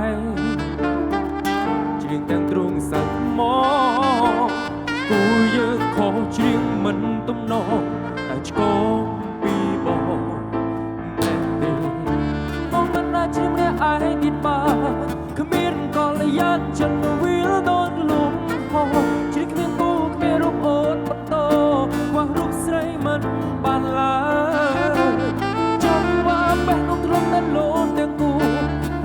ច្រៀងទាំងទ្រង់សាច់មកគូយើងខុសច្រៀងមិនទំនងតែឆ្កងពីបងតែទេបងមិនអាចច្រៀងម្នាក់ឯងទៀតបានគ្មានកលយានចិនវាលដូនលំហច្រៀងគ្មានគូគ្មានរូបអូនបន្តខ្វះរូបស្រីមិនបានឡើយចង់ว่าបេះដូងទ្រង់តែលោតទាំងគូ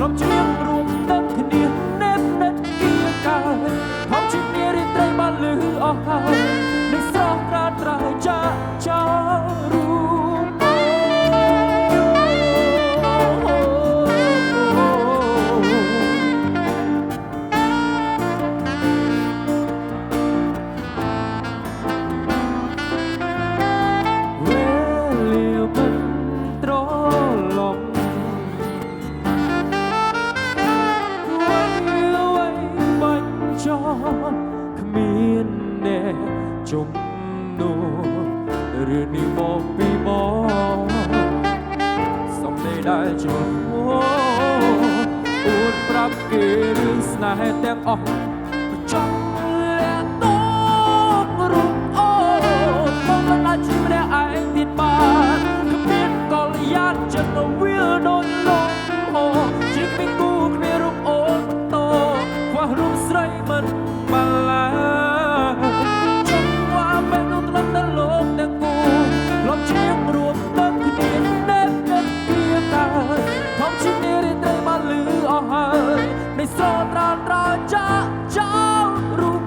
រំច្រៀងរួមទឹកគ្នានេបនិតគៀកាយហំជានារីត្រីបានលឺអស់ហើយនៃស្រស់ត្រាត្រាចាចារូគ្មានអ្នកជំនួសរឿងនេះមកពីបងសំដីដែលជាប់អួតប្រាប់គេរឿងស្នេហ៍ទាំងអស់ចង់លាក់តោករូបអូនបងមិនអាចជាម្នាក់ឯងទៀតបានគ្មានកលយានចិត្តវាលដូចលំហជាគ្មានគូគ្មានរូបអូនបន្តខ្វះរូបស្រីមិនបានឡើយចង់ว่าបេះដូងត្រង់តែលោកទាំងគូលំច្រៀងរួមទឹកគ្នានេបនិតគៀកាយធំជានារីត្រីបានលឺអស់ហើយនៃស្រស់ត្រាត្រាចាចោលរូប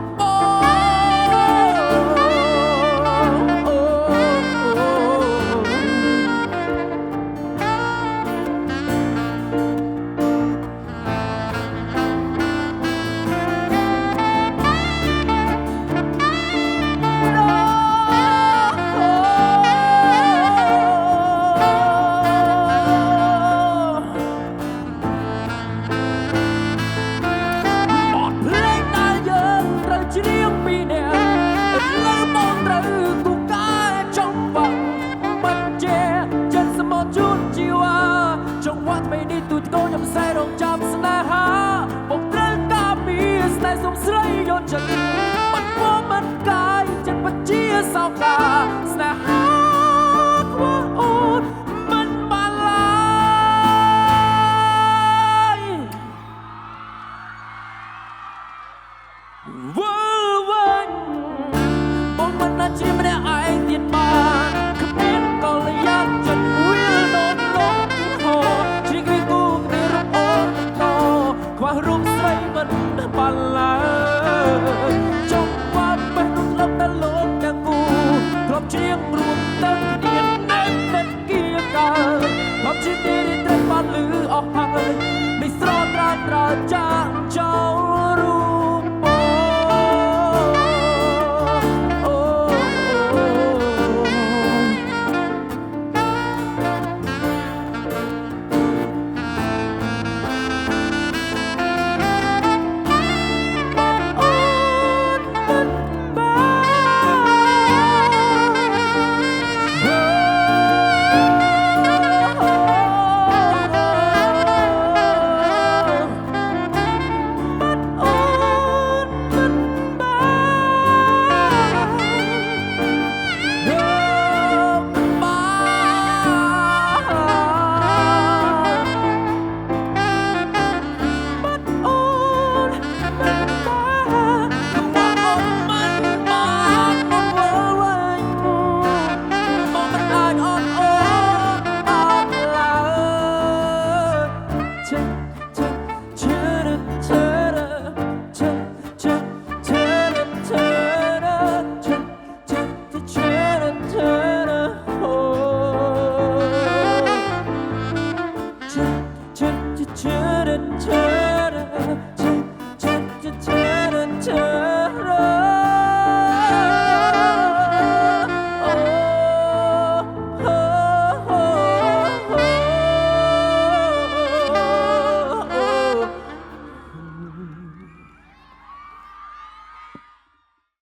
ច្រៀងពីអ្នកលើបងត្រូវគូកែចង់បាក់មិនជាចិត្តសមជូនជីវ៉ាចង្វាក់ថ្មីនេះទូចកោខ្ញុំខ្សែរងចាំស្នេហាបងត្រូវការពីស្នេហ៍សុំស្រីយកចិត្តមិនពំមិនកាយចិត្តពិតជាសោកាស្នេហាខ្វះអូនមិនបានឡើយជាម្នាក់ឯងទៀតបានគ្មានកលយានចិត្តវាលដូនលំហជ្រៀងគ្មានគូគ្មានរូបអូនតខ្វះរូបស្រីមិនបានឡើយចង់បានបេះដូងលំតែលោកទាំងគូធ្លាប់ច្រៀងរួមទឹកគ្នានេបនិតគៀកាយធ្លាប់ជានារីត្រីបានលឺអស់ហើយនៃស្រស់ត្រាត្រាចា